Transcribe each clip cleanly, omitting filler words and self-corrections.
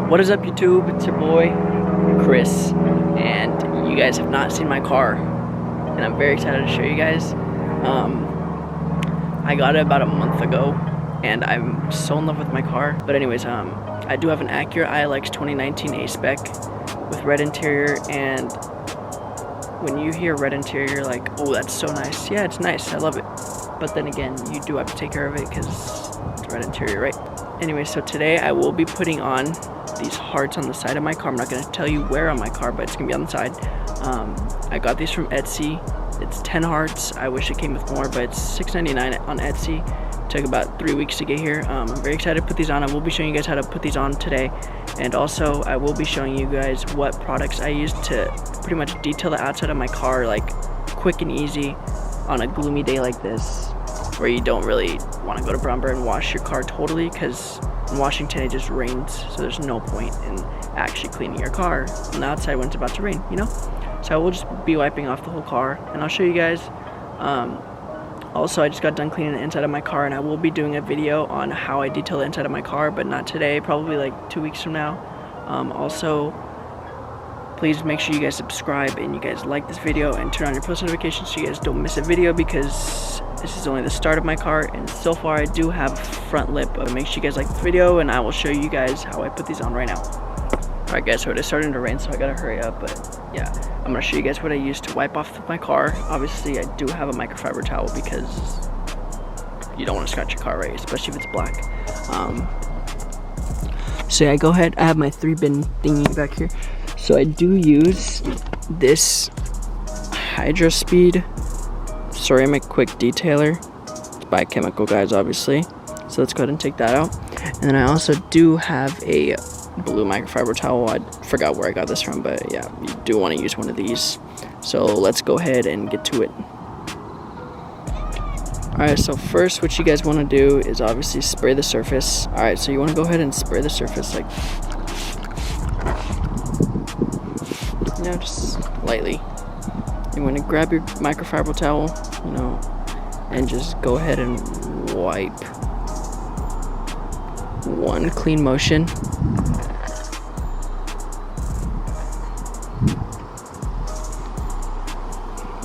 What is up, YouTube? It's your boy Chris, and you guys have not seen my car, and I'm very excited to show you guys. I got it about a month ago, and I'm so in love with my car. But anyways, I do have an Acura ILX 2019 A-Spec with red interior, and when you hear red interior, you're like, oh, that's so nice. Yeah, it's nice, I love it. But then again, you do have to take care of it because it's red interior, right? Anyway, so today I will be putting on these hearts on the side of my car. I'm not going to tell you where on my car, but it's going to be on the side. I got these from Etsy. It's 10 hearts. I wish it came with more, but it's $6.99 on Etsy. It took about 3 weeks to get here. I'm very excited to put these on. I will be showing you guys how to put these on today. And also, I will be showing you guys what products I use to pretty much detail the outside of my car, like quick and easy on a gloomy day like this, where you don't really want to go to Brumber and wash your car totally, because in Washington it just rains, so there's no point in actually cleaning your car on the outside when it's about to rain, you know? So I will just be wiping off the whole car, and I'll show you guys. Also, I just got done cleaning the inside of my car, and I will be doing a video on how I detail the inside of my car, but not today, probably like 2 weeks from now. Also, please make sure you guys subscribe and you guys like this video and turn on your post notifications so you guys don't miss a video, because this is only the start of my car, and so far I do have front lip. But make sure you guys like this video, and I will show you guys how I put these on right now. Alright guys, so it is starting to rain, so I gotta hurry up, but yeah, I'm gonna show you guys what I use to wipe off my car. Obviously, I do have a microfiber towel because you don't want to scratch your car, right? Especially if it's black. So yeah, go ahead. I have my 3-bin thingy back here. So I do use this Hydro Speed ceramic quick detailer. It's by Chemical, guys, obviously. So let's go ahead and take that out. And then I also do have a blue microfiber towel. I forgot where I got this from, but yeah, you do want to use one of these. So let's go ahead and get to it. Alright, so first what you guys want to do is obviously spray the surface. Alright, so you want to go ahead and spray the surface like, you know, just lightly. You want to grab your microfiber towel, you know, and just go ahead and wipe. One clean motion.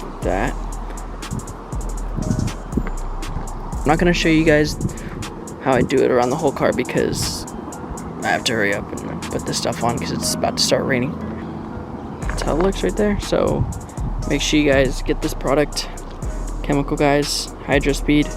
Like that. I'm not going to show you guys how I do it around the whole car because I have to hurry up and put this stuff on because it's about to start raining. That's how it looks right there. So make sure you guys get this product. Chemical, guys. Hydro Speed.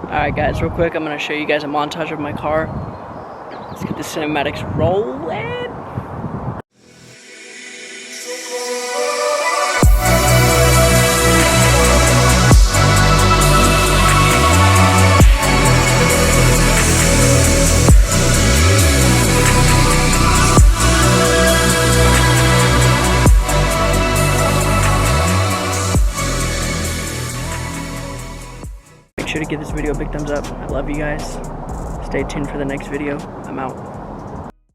Alright guys, real quick, I'm going to show you guys a montage of my car. Let's get the cinematics rolling. Make sure to give this video a big thumbs up. I love you guys. Stay tuned for the next video. I'm out.